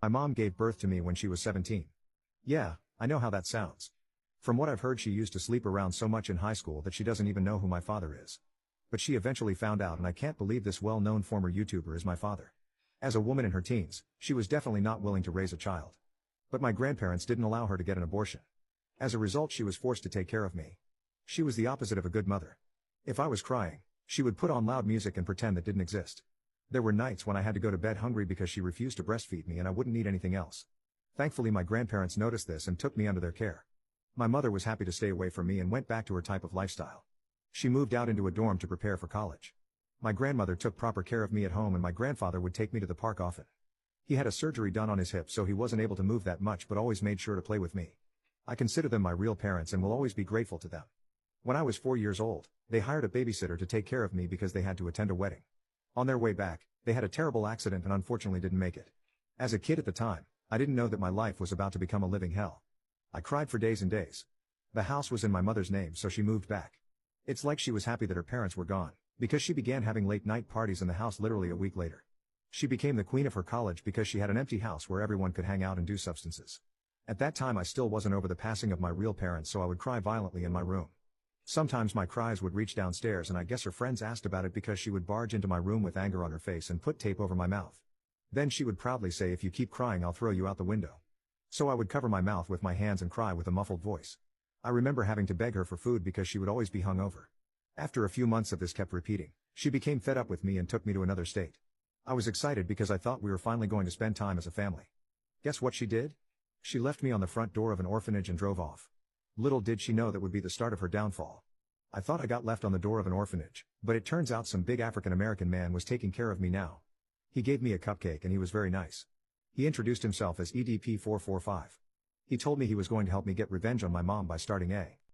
My mom gave birth to me when she was 17. Yeah, I know how that sounds. From what I've heard, she used to sleep around so much in high school that she doesn't even know who my father is. But she eventually found out, and I can't believe this well-known former YouTuber is my father. As a woman in her teens, she was definitely not willing to raise a child. But my grandparents didn't allow her to get an abortion. As a result, she was forced to take care of me. She was the opposite of a good mother. If I was crying, she would put on loud music and pretend that didn't exist. There were nights when I had to go to bed hungry because she refused to breastfeed me and I wouldn't eat anything else. Thankfully, my grandparents noticed this and took me under their care. My mother was happy to stay away from me and went back to her type of lifestyle. She moved out into a dorm to prepare for college. My grandmother took proper care of me at home and my grandfather would take me to the park often. He had a surgery done on his hip, so he wasn't able to move that much, but always made sure to play with me. I consider them my real parents and will always be grateful to them. When I was 4 years old, they hired a babysitter to take care of me because they had to attend a wedding. On their way back, they had a terrible accident and unfortunately didn't make it. As a kid at the time, I didn't know that my life was about to become a living hell. I cried for days and days. The house was in my mother's name, so she moved back. It's like she was happy that her parents were gone, because she began having late night parties in the house literally a week later. She became the queen of her college because she had an empty house where everyone could hang out and do substances. At that time I still wasn't over the passing of my real parents, so I would cry violently in my room. Sometimes my cries would reach downstairs and I guess her friends asked about it because she would barge into my room with anger on her face and put tape over my mouth. Then she would proudly say, "If you keep crying, I'll throw you out the window." So I would cover my mouth with my hands and cry with a muffled voice. I remember having to beg her for food because she would always be hungover. After a few months of this kept repeating, she became fed up with me and took me to another state. I was excited because I thought we were finally going to spend time as a family. Guess what she did? She left me on the front door of an orphanage and drove off. Little did she know that would be the start of her downfall. I thought I got left on the door of an orphanage, but it turns out some big African-American man was taking care of me now. He gave me a cupcake and he was very nice. He introduced himself as EDP 445. He told me he was going to help me get revenge on my mom by starting a